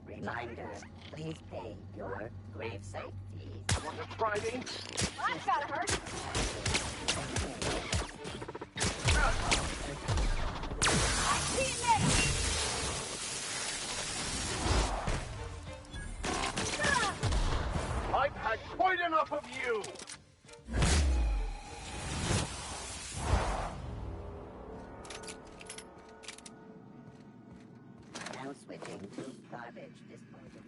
Reminder, please pay your grave site fees. Want to try me? Well, that's gotta hurt. I see it now. I've had quite enough of you! Now switching to garbage disposal.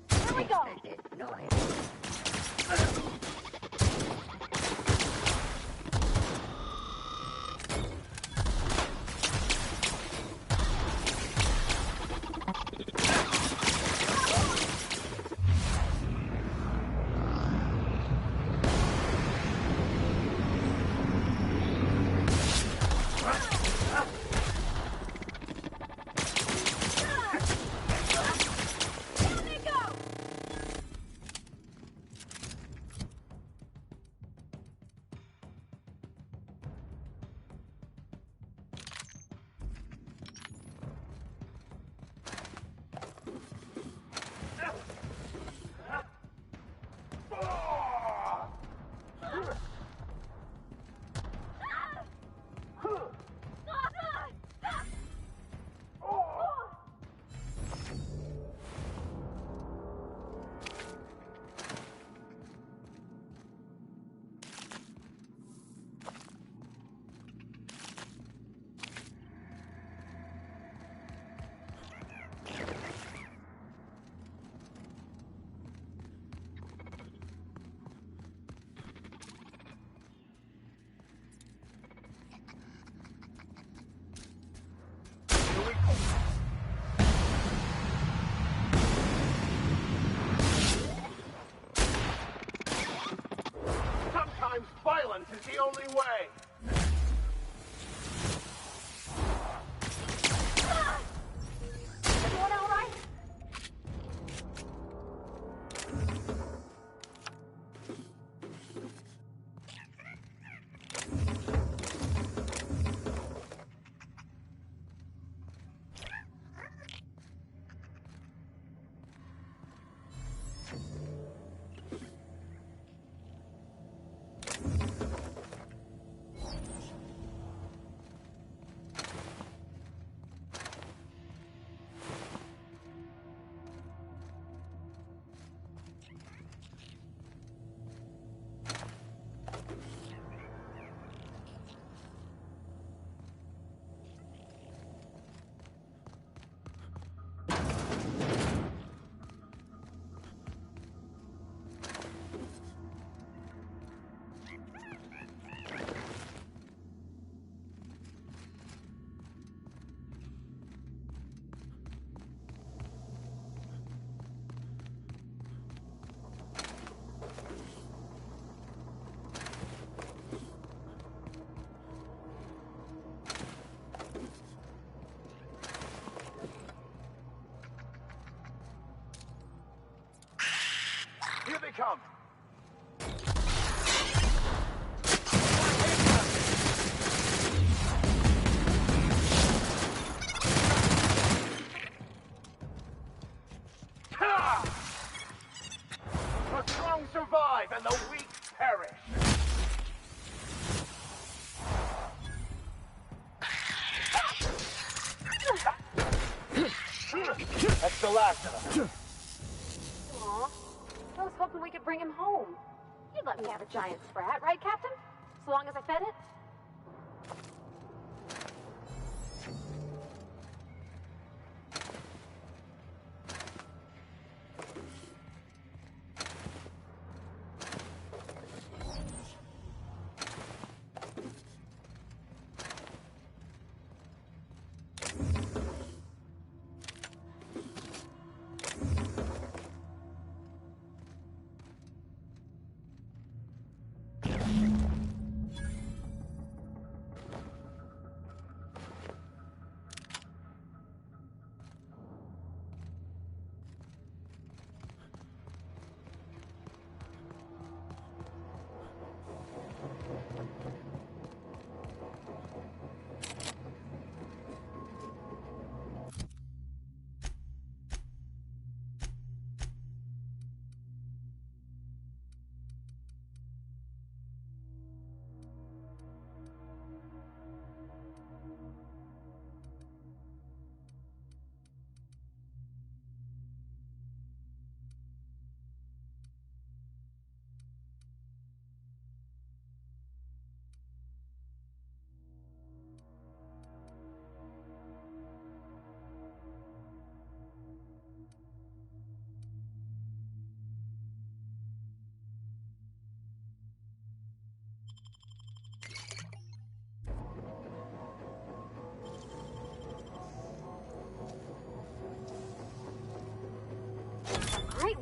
Here we go. Down they go. Sometimes violence is the only way! Everyone all right? Here they come! Ha! The strong survive and the weak perish! That's the last of them. Aw, I was hoping we could bring him home. You'd let me have a giant sprat, right, Captain? So long as I fed it?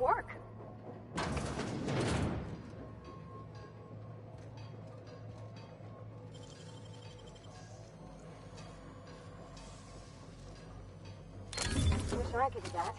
work. Wish I could do that.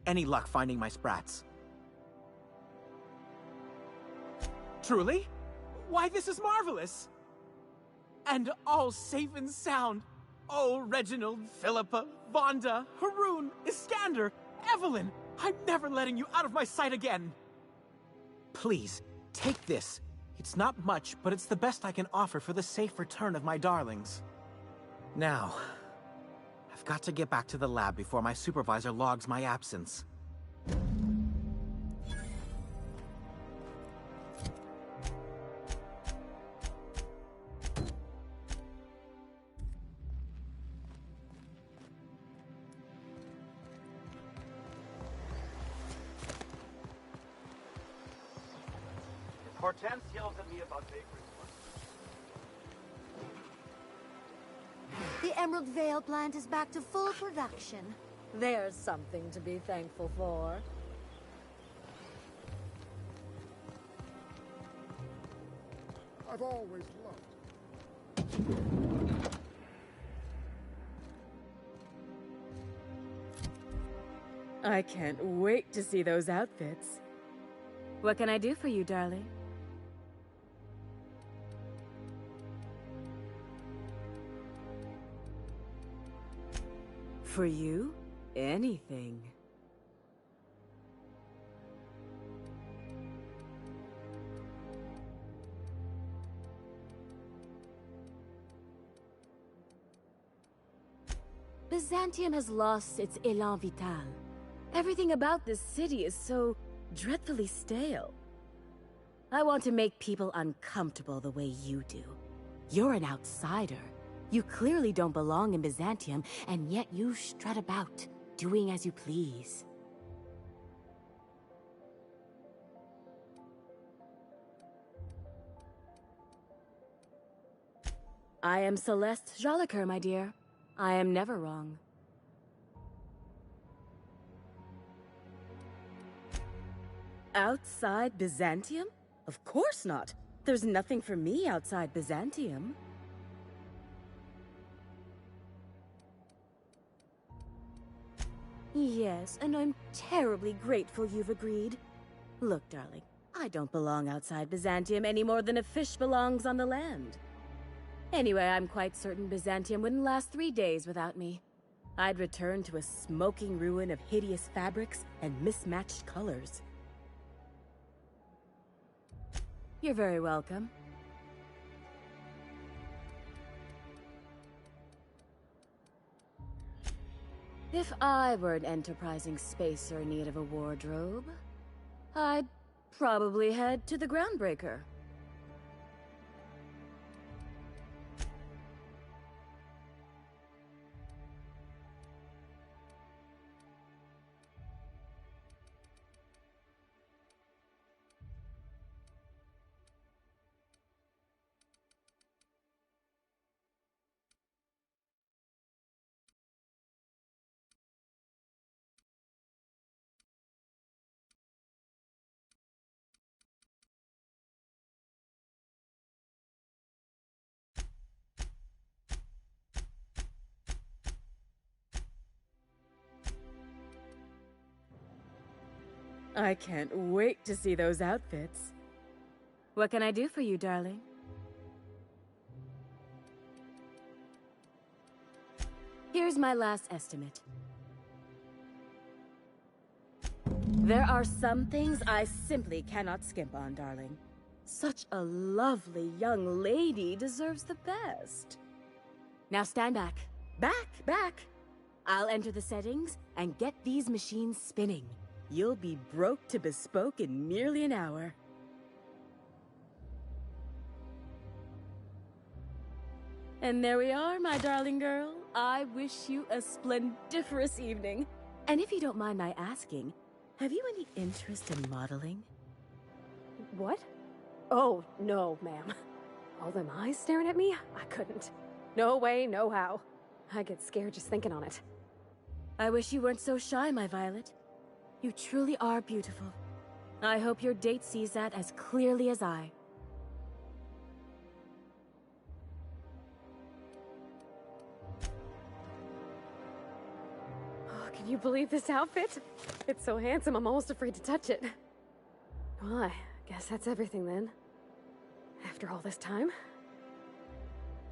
Any luck finding my sprats? Truly? Why, this is marvelous! And all safe and sound. Oh, Reginald, Philippa, Vonda, Haroon, Iskander, Evelyn, I'm never letting you out of my sight again! Please, take this. It's not much, but it's the best I can offer for the safe return of my darlings. Now, I've got to get back to the lab before my supervisor logs my absence. Hortense yells at me about bakery work. The Emerald Vale plant is back to full production. There's something to be thankful for. I've always loved. I can't wait to see those outfits. What can I do for you, darling? For you? Anything. Byzantium has lost its élan vital. Everything about this city is so dreadfully stale. I want to make people uncomfortable the way you do. You're an outsider. You clearly don't belong in Byzantium, and yet you strut about, doing as you please. I am Celeste Jolicoeur, my dear. I am never wrong. Outside Byzantium? Of course not. There's nothing for me outside Byzantium. Yes, and I'm terribly grateful you've agreed. Look, darling, I don't belong outside Byzantium any more than a fish belongs on the land. Anyway, I'm quite certain Byzantium wouldn't last 3 days without me. I'd return to a smoking ruin of hideous fabrics and mismatched colors. You're very welcome. If I were an enterprising spacer in need of a wardrobe, I'd probably head to the Groundbreaker. I can't wait to see those outfits. What can I do for you, darling? Here's my last estimate. There are some things I simply cannot skimp on, darling. Such a lovely young lady deserves the best. Now stand back. Back! I'll enter the settings and get these machines spinning. You'll be broke to bespoke in merely an hour. And there we are, my darling girl. I wish you a splendiferous evening. And if you don't mind my asking, have you any interest in modeling? What? Oh, no, ma'am. All them eyes staring at me? I couldn't. No way, no how. I get scared just thinking on it. I wish you weren't so shy, my Violet. You truly are beautiful. I hope your date sees that as clearly as I. Oh, can you believe this outfit? It's so handsome, I'm almost afraid to touch it. Well, I guess that's everything then. After all this time,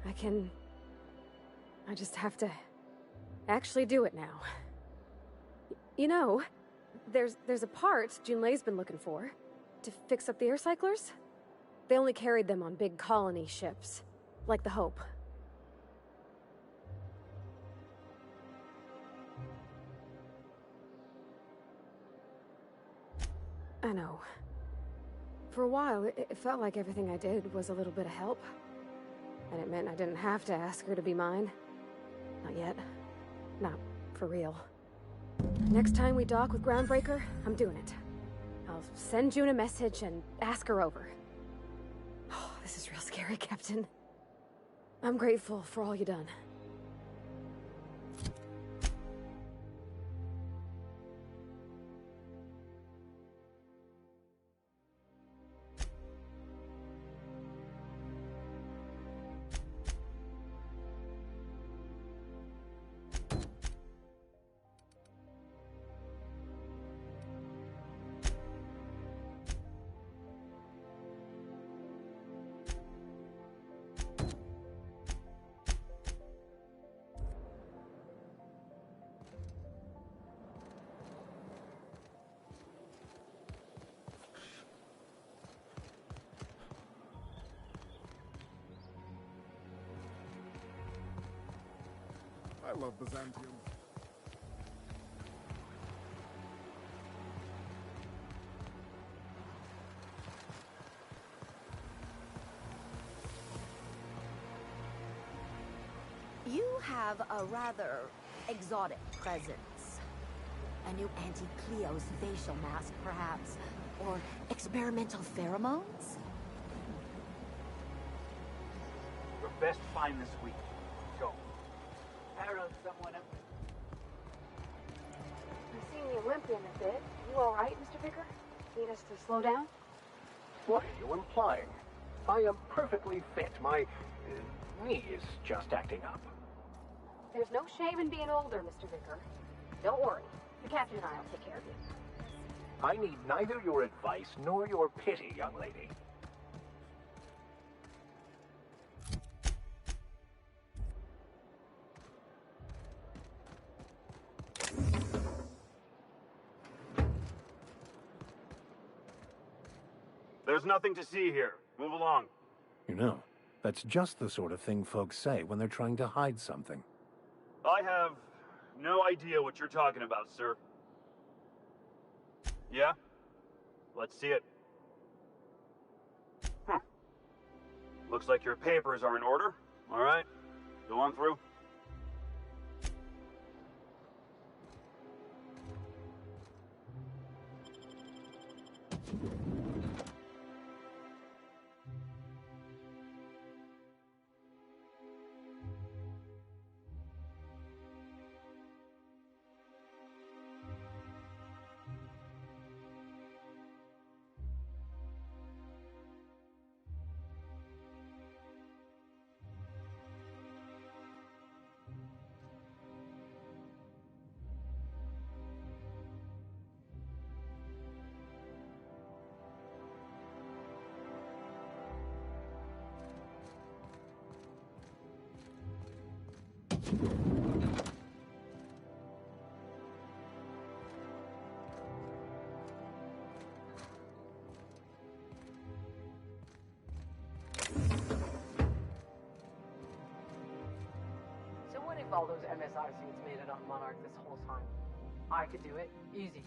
I just have to actually do it now. You know, there's a part Junlei's been looking for to fix up the air cyclers. They only carried them on big colony ships, like the Hope. I know. For a while, it felt like everything I did was a little bit of help. And it meant I didn't have to ask her to be mine. Not yet. Not for real. Next time we dock with Groundbreaker, I'm doing it. I'll send June a message and ask her over. Oh, this is real scary, Captain. I'm grateful for all you done. love Byzantium. You have a rather exotic presence. A new Auntie Cleo's facial mask, perhaps? Or experimental pheromones? Your best find this week. Go. Arrow someone else. I've seen you limping a bit. You all right, Mr. Vicker? Need us to slow down? What are you implying? I am perfectly fit. My knee is just acting up. There's no shame in being older, Mr. Vicker. Don't worry. The captain and I will take care of you. I need neither your advice nor your pity, young lady. There's nothing to see here. Move along. You know, that's just the sort of thing folks say when they're trying to hide something. I have no idea what you're talking about, sir. Yeah? Let's see it. Looks like your papers are in order. All right. Go on through. So what if all those MSI suits made it on Monarch this whole time? I could do it. Easy.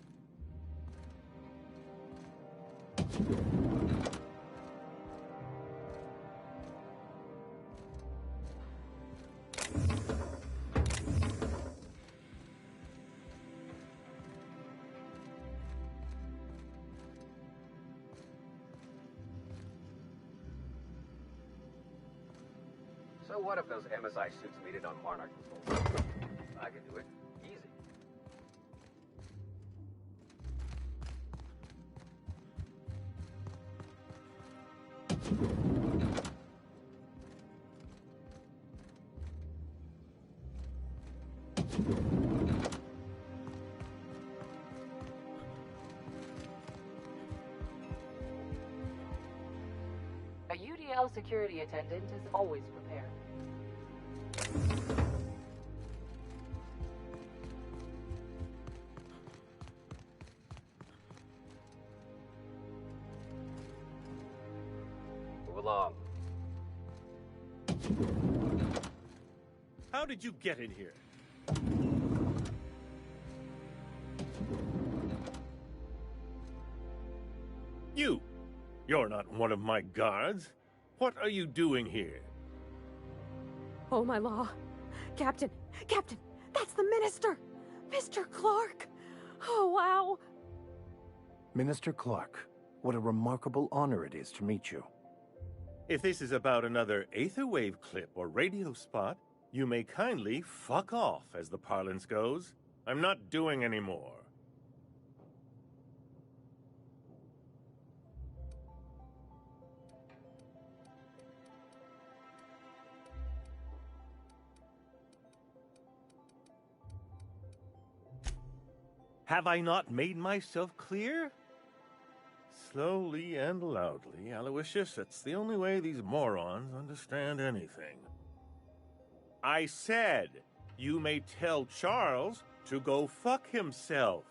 So what if those MSI suits made it on Monarch this whole time? I could do it. Easy. A UDL security attendant is always prepared. Move along. How did you get in here? You're not one of my guards. What are you doing here? Oh, my law. Captain! Captain! That's the minister! Mr. Clark! Oh, wow! Minister Clark, what a remarkable honor it is to meet you. If this is about another Aetherwave clip or radio spot, you may kindly fuck off, as the parlance goes. I'm not doing any more. Have I not made myself clear? Slowly and loudly, Aloysius. It's the only way these morons understand anything. I said, you may tell Charles to go fuck himself.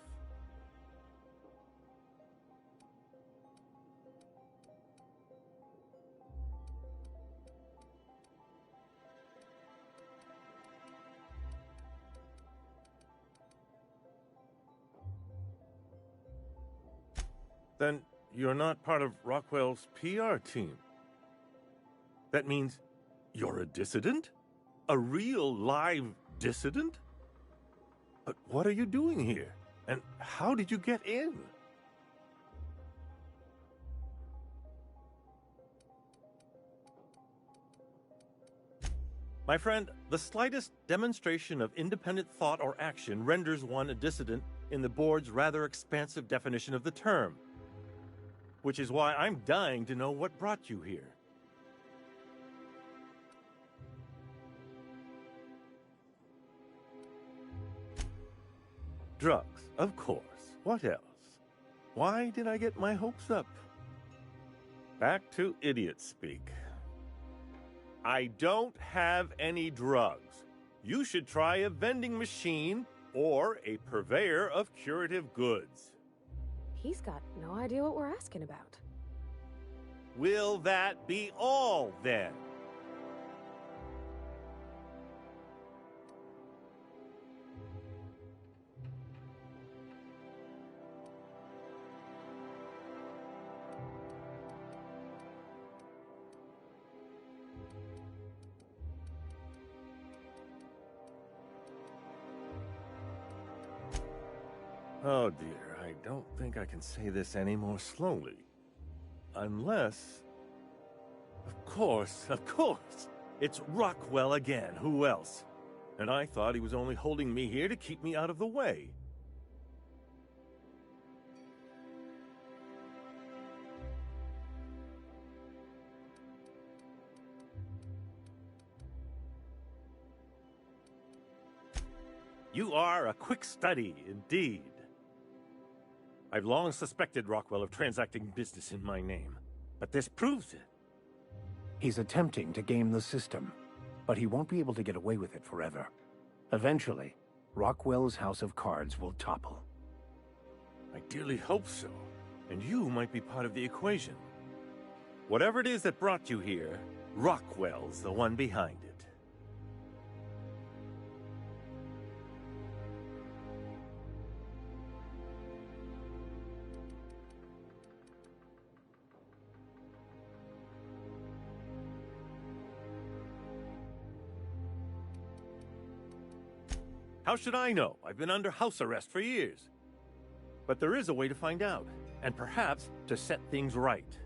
Then you're not part of Rockwell's PR team. That means you're a dissident? A real live dissident? But what are you doing here? And how did you get in? My friend, the slightest demonstration of independent thought or action renders one a dissident in the board's rather expansive definition of the term. Which is why I'm dying to know what brought you here. Drugs, of course. What else? Why did I get my hopes up? Back to idiot speak. I don't have any drugs. You should try a vending machine or a purveyor of curative goods. He's got no idea what we're asking about. Will that be all, then? Oh dear, I don't think I can say this any more slowly. Unless... Of course, it's Rockwell again, who else? And I thought he was only holding me here to keep me out of the way. You are a quick study, indeed. I've long suspected Rockwell of transacting business in my name, but this proves it. He's attempting to game the system, but he won't be able to get away with it forever. Eventually, Rockwell's house of cards will topple. I dearly hope so, and you might be part of the equation. Whatever it is that brought you here, Rockwell's the one behind it. How should I know? I've been under house arrest for years. But there is a way to find out, and perhaps to set things right.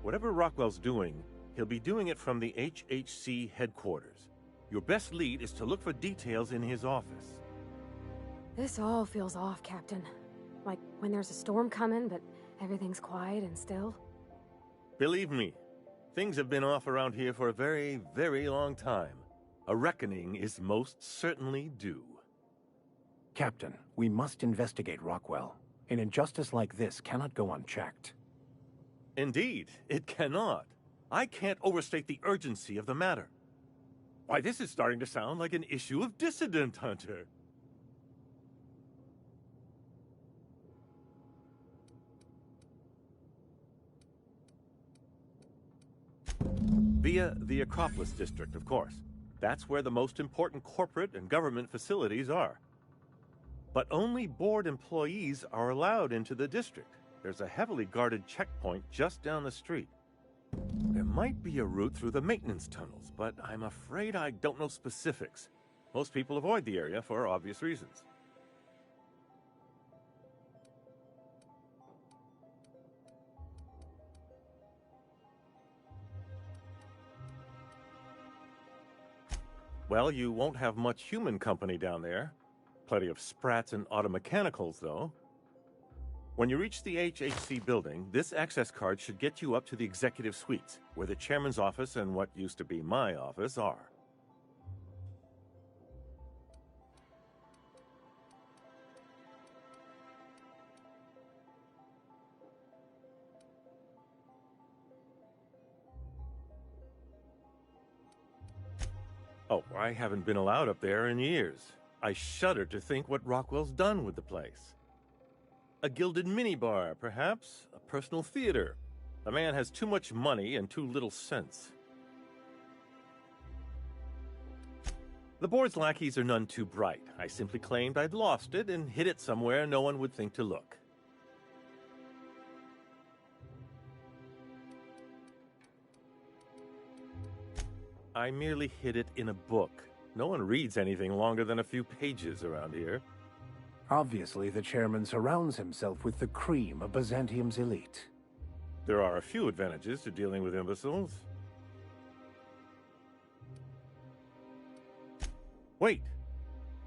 Whatever Rockwell's doing, he'll be doing it from the HHC headquarters. Your best lead is to look for details in his office. This all feels off, Captain. Like when there's a storm coming, but everything's quiet and still. Believe me, things have been off around here for a very, very long time. A reckoning is most certainly due. Captain, we must investigate Rockwell. An injustice like this cannot go unchecked. Indeed, it cannot. I can't overstate the urgency of the matter. Why, this is starting to sound like an issue of Dissident Hunter. Via the Acropolis District, of course. That's where the most important corporate and government facilities are. But only board employees are allowed into the district. There's a heavily guarded checkpoint just down the street. There might be a route through the maintenance tunnels, but I'm afraid I don't know specifics. Most people avoid the area for obvious reasons. Well, you won't have much human company down there. Plenty of sprats and automechanicals, though. When you reach the HHC building, this access card should get you up to the executive suites, where the chairman's office and what used to be my office are. Oh, I haven't been allowed up there in years. I shudder to think what Rockwell's done with the place. A gilded minibar, perhaps? A personal theater? The man has too much money and too little sense. The board's lackeys are none too bright. I simply claimed I'd lost it and hid it somewhere no one would think to look. I merely hid it in a book. No one reads anything longer than a few pages around here. Obviously, the chairman surrounds himself with the cream of Byzantium's elite. There are a few advantages to dealing with imbeciles. Wait!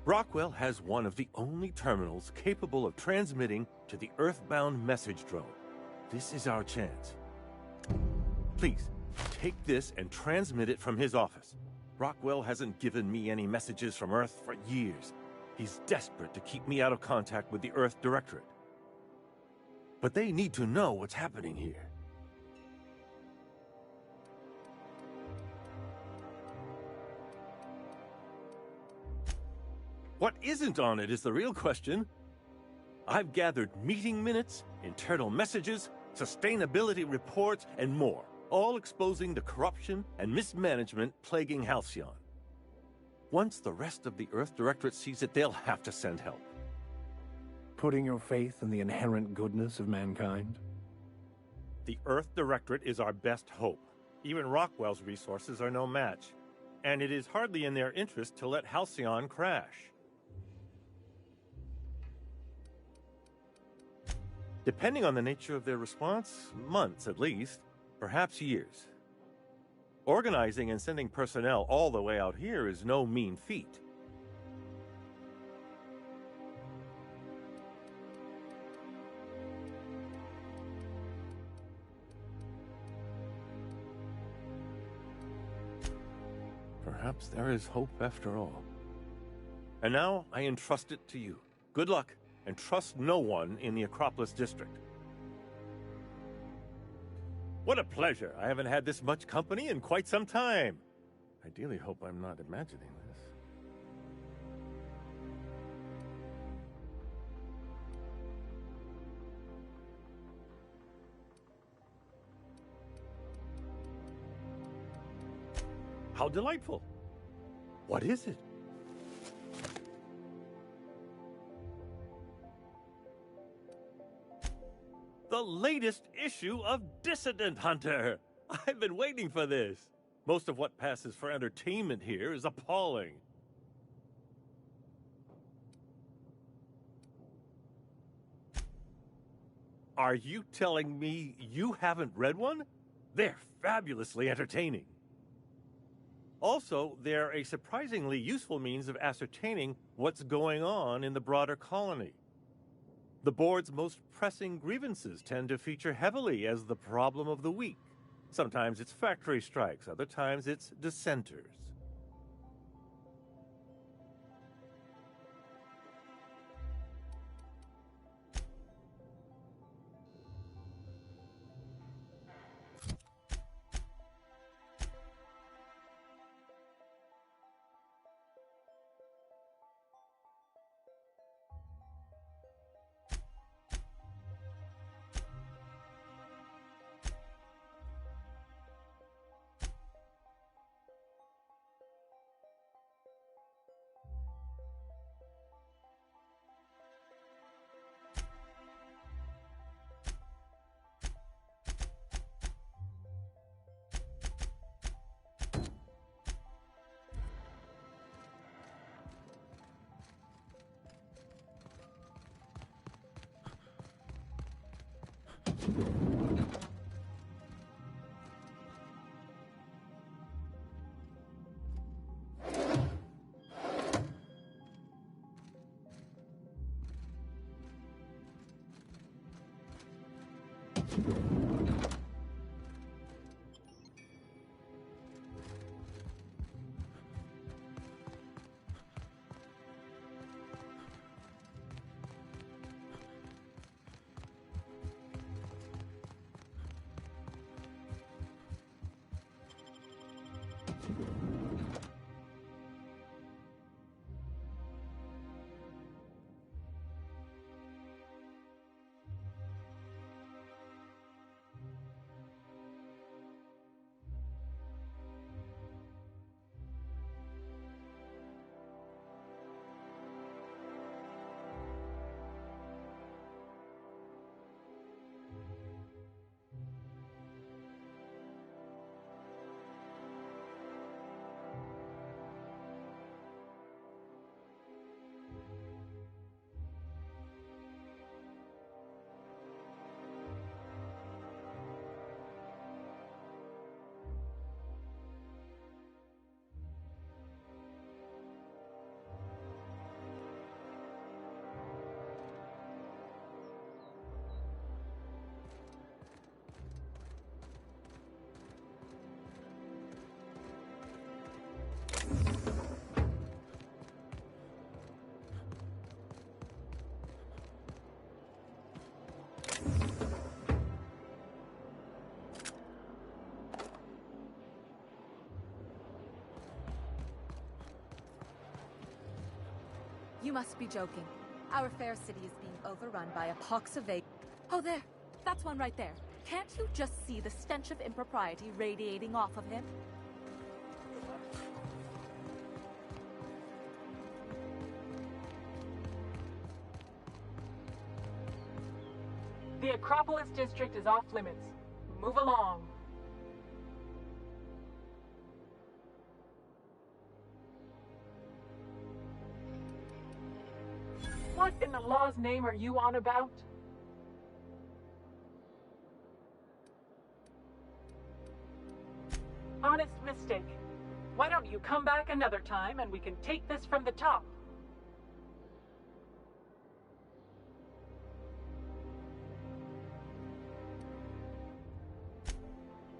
Rockwell has one of the only terminals capable of transmitting to the Earthbound message drone. This is our chance. Please, take this and transmit it from his office. Rockwell hasn't given me any messages from Earth for years. He's desperate to keep me out of contact with the Earth Directorate. But they need to know what's happening here. What isn't on it is the real question. I've gathered meeting minutes, internal messages, sustainability reports, and more, all exposing the corruption and mismanagement plaguing Halcyon. Once the rest of the Earth Directorate sees it, they'll have to send help. Putting your faith in the inherent goodness of mankind? The Earth Directorate is our best hope. Even Rockwell's resources are no match. And it is hardly in their interest to let Halcyon crash. Depending on the nature of their response, months at least, perhaps years. Organizing and sending personnel all the way out here is no mean feat. Perhaps there is hope after all. And now I entrust it to you. Good luck, and trust no one in the Acropolis district. What a pleasure! I haven't had this much company in quite some time. I dearly hope I'm not imagining this. How delightful! What is it? The latest issue of Dissident Hunter! I've been waiting for this. Most of what passes for entertainment here is appalling. Are you telling me you haven't read one? They're fabulously entertaining. Also, they're a surprisingly useful means of ascertaining what's going on in the broader colony. The board's most pressing grievances tend to feature heavily as the problem of the week. Sometimes it's factory strikes, other times it's dissenters. You must be joking. Our fair city is being overrun by a pox of vague. Oh, there. That's one right there. Can't you just see the stench of impropriety radiating off of him? The Acropolis district is off limits. Move along. What in the law's name are you on about? Honest mistake. Why don't you come back another time and we can take this from the top?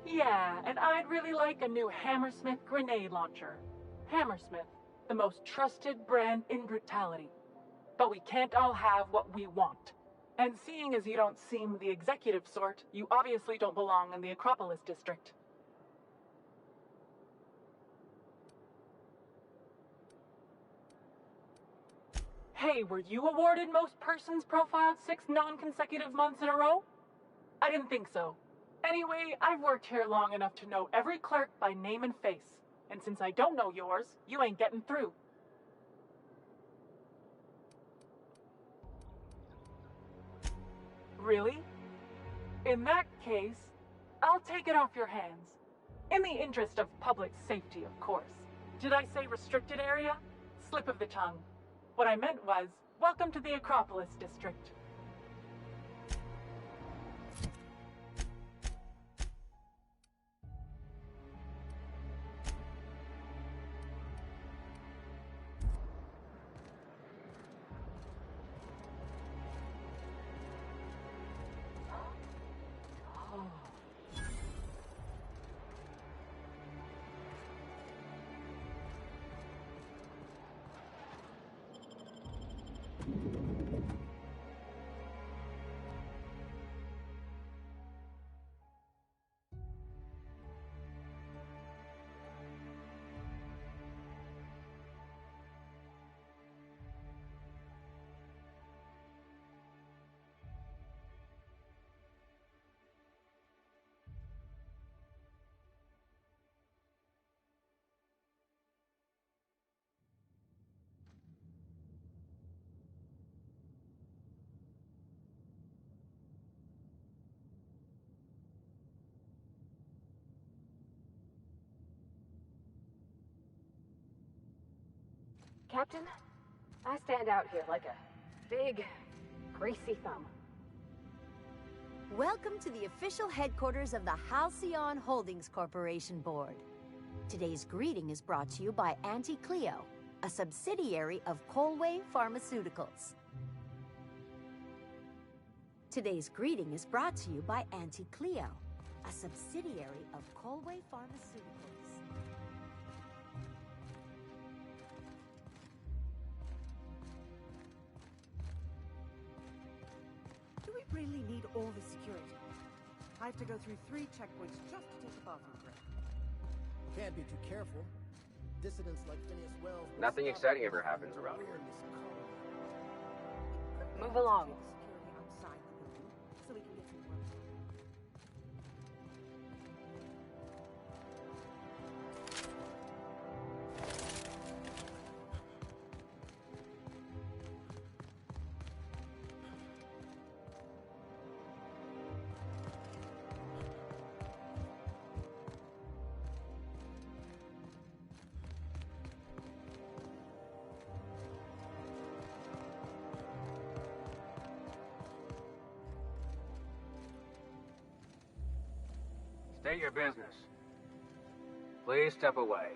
Yeah, and I'd really like a new Hammersmith grenade launcher. Hammersmith, the most trusted brand in brutality. But we can't all have what we want. And seeing as you don't seem the executive sort, you obviously don't belong in the Acropolis district. Hey, were you awarded most persons profiled 6 non-consecutive months in a row? I didn't think so. Anyway, I've worked here long enough to know every clerk by name and face. And since I don't know yours, you ain't getting through. Really? In that case, I'll take it off your hands. In the interest of public safety, of course. Did I say restricted area? Slip of the tongue. What I meant was, welcome to the Acropolis district. Captain, I stand out here like a big, greasy thumb. Welcome to the official headquarters of the Halcyon Holdings Corporation Board. Today's greeting is brought to you by Auntie Cleo, a subsidiary of Colway Pharmaceuticals. Today's greeting is brought to you by Auntie Cleo, a subsidiary of Colway Pharmaceuticals. Do we really need all the security? I have to go through 3 checkpoints just to take a bathroom break. Can't be too careful. Dissidents like Phineas Wells... Nothing exciting ever happens around here. Move along. Outside the building, so we can get some work. State your business. Please step away.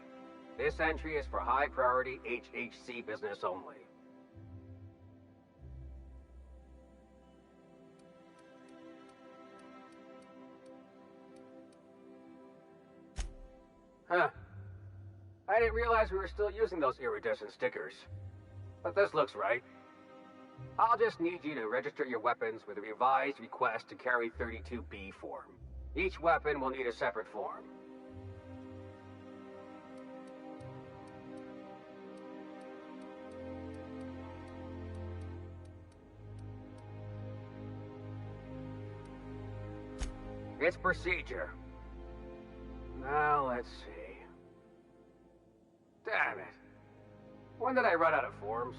This entry is for high priority HHC business only. Huh. I didn't realize we were still using those iridescent stickers. But this looks right. I'll just need you to register your weapons with a revised request to carry 32B form. Each weapon will need a separate form. It's procedure. Now, let's see. Damn it. When did I run out of forms?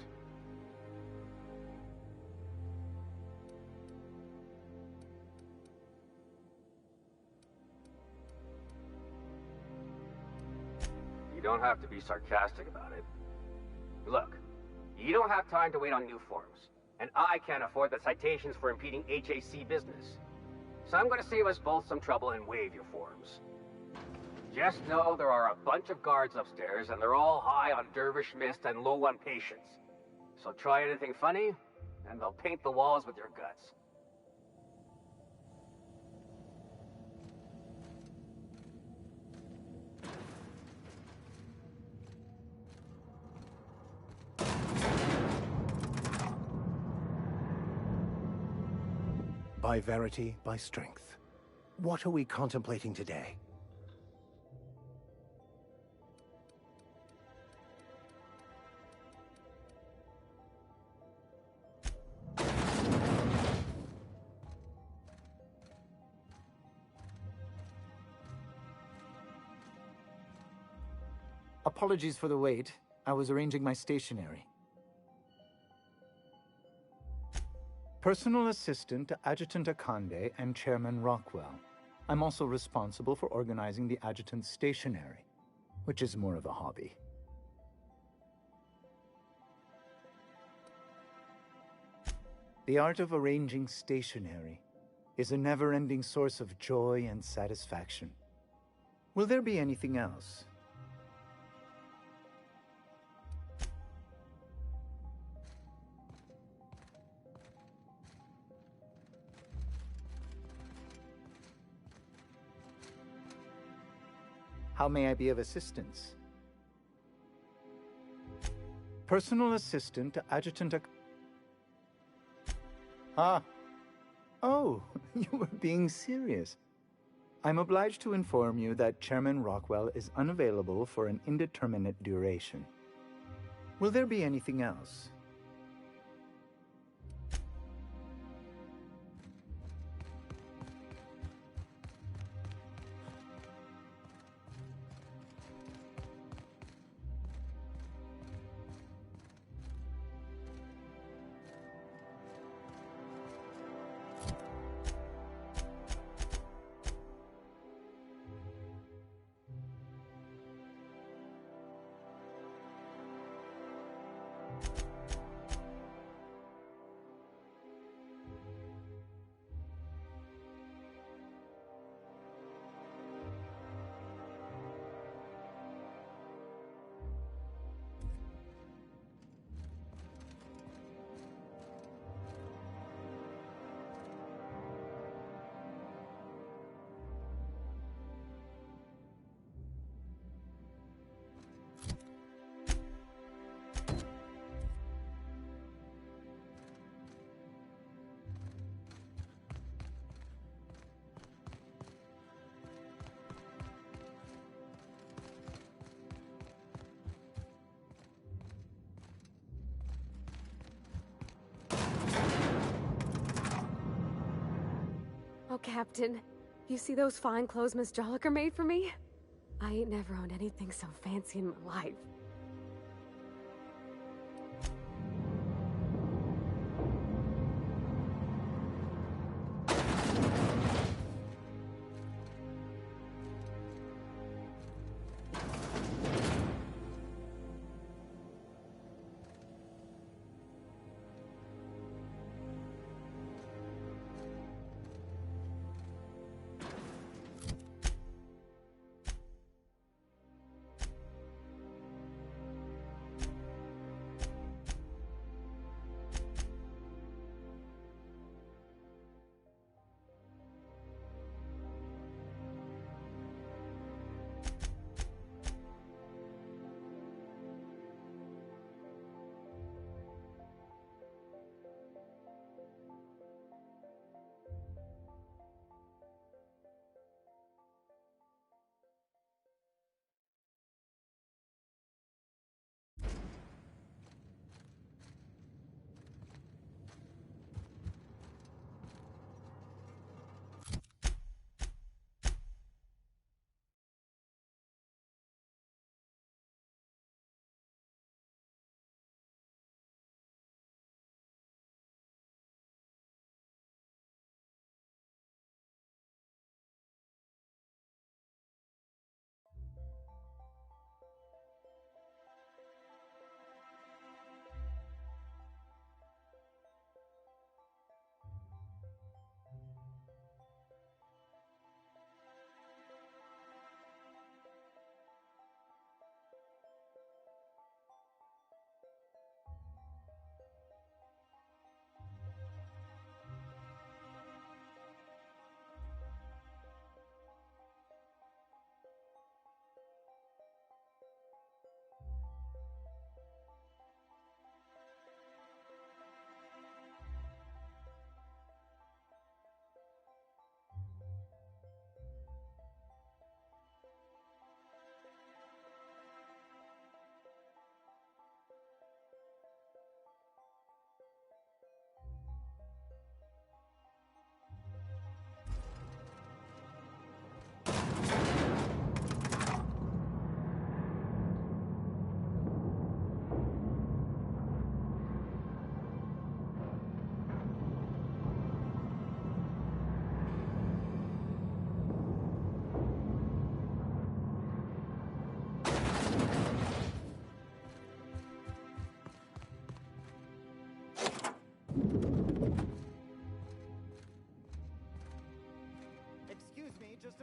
You don't have to be sarcastic about it. Look, you don't have time to wait on new forms, and I can't afford the citations for impeding HAC business. So I'm going to save us both some trouble and waive your forms. Just know there are a bunch of guards upstairs, and they're all high on dervish mist and low on patience. So try anything funny, and they'll paint the walls with your guts. By verity, by strength. What are we contemplating today? Apologies for the wait. I was arranging my stationery. Personal assistant to Adjutant Akande and Chairman Rockwell. I'm also responsible for organizing the adjutant's stationery, which is more of a hobby. The art of arranging stationery is a never-ending source of joy and satisfaction. Will there be anything else? How may I be of assistance? Personal assistant to Adjutant Ah. Oh, you were being serious. I'm obliged to inform you that Chairman Rockwell is unavailable for an indeterminate duration. Will there be anything else? Oh, Captain, you see those fine clothes Miss Jolliker made for me? I ain't never owned anything so fancy in my life.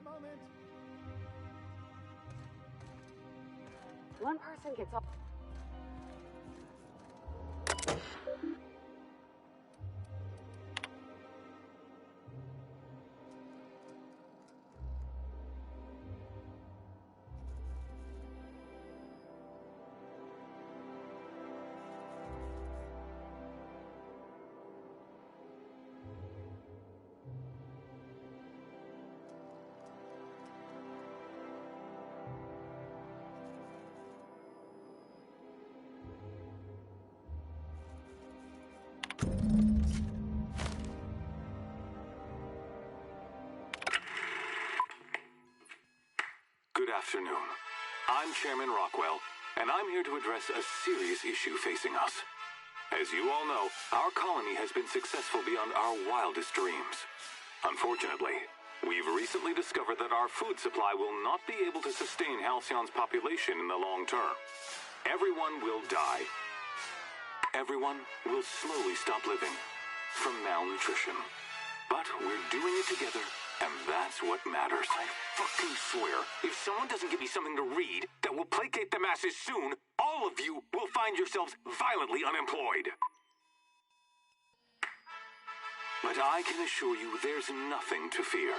moment. One person gets all... Good afternoon. I'm Chairman Rockwell, and I'm here to address a serious issue facing us. As you all know, our colony has been successful beyond our wildest dreams. Unfortunately, we've recently discovered that our food supply will not be able to sustain Halcyon's population in the long term. Everyone will die. Everyone will slowly stop living from malnutrition. But we're doing it together, and that's what matters. I fucking swear, if someone doesn't give me something to read that will placate the masses soon, all of you will find yourselves violently unemployed. But I can assure you there's nothing to fear.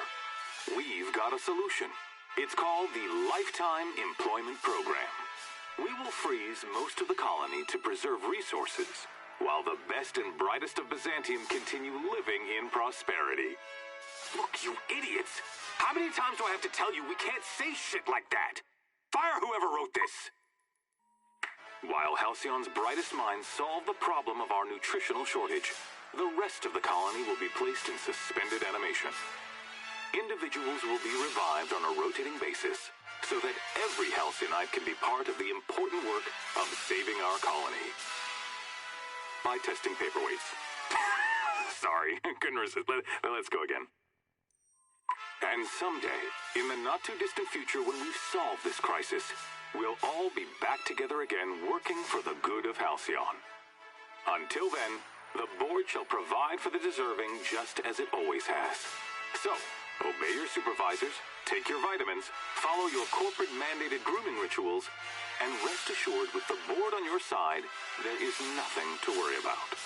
We've got a solution. It's called the Lifetime Employment Program. We will freeze most of the colony to preserve resources, while the best and brightest of Byzantium continue living in prosperity. Look, you idiots! How many times do I have to tell you we can't say shit like that? Fire whoever wrote this! While Halcyon's brightest minds solve the problem of our nutritional shortage, the rest of the colony will be placed in suspended animation. Individuals will be revived on a rotating basis, so that every Halcyon can be part of the important work of saving our colony. By testing paperweights. Sorry, couldn't resist. Let's go again. And someday, in the not-too-distant future when we've solved this crisis, we'll all be back together again working for the good of Halcyon. Until then, the board shall provide for the deserving just as it always has. So, obey your supervisors, take your vitamins, follow your corporate-mandated grooming rituals, and rest assured with the board on your side, there is nothing to worry about.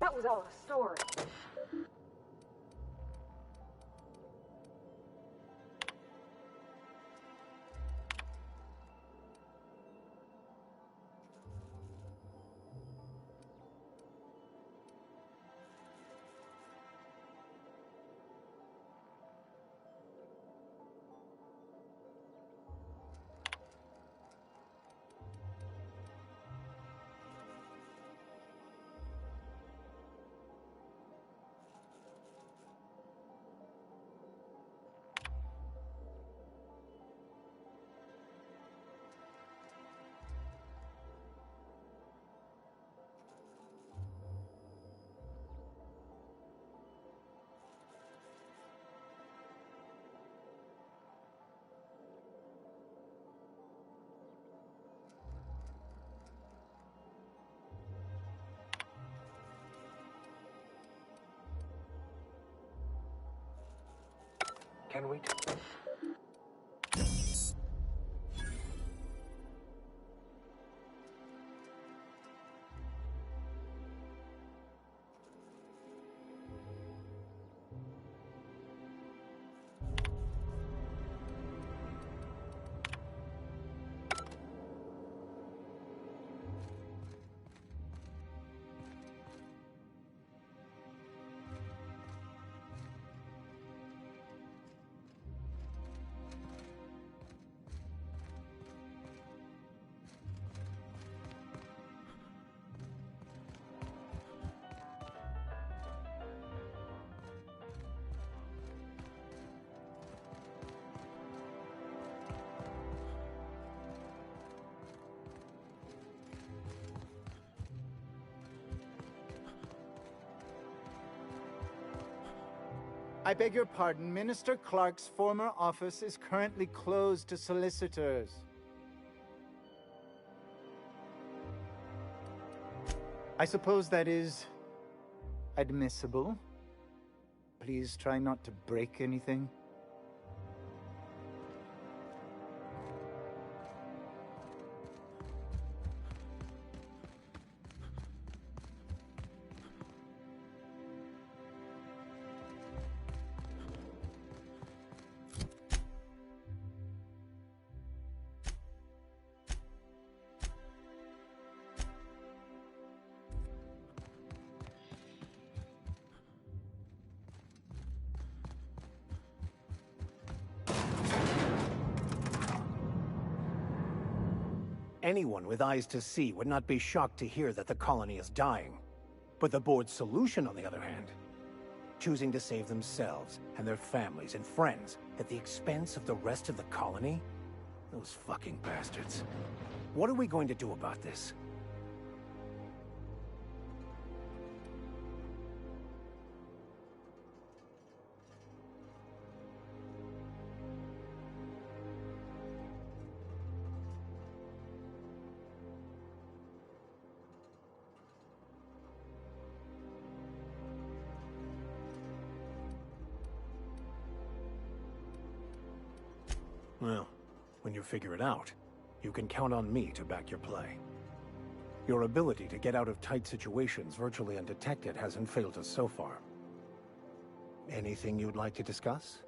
That was all a story. Can we... I beg your pardon. Minister Clark's former office is currently closed to solicitors. I suppose that is admissible. Please try not to break anything. Anyone with eyes to see would not be shocked to hear that the colony is dying. But the board's solution, on the other hand, choosing to save themselves and their families and friends at the expense of the rest of the colony? Those fucking bastards. What are we going to do about this? Well, when you figure it out, you can count on me to back your play. Your ability to get out of tight situations virtually undetected hasn't failed us so far. Anything you'd like to discuss?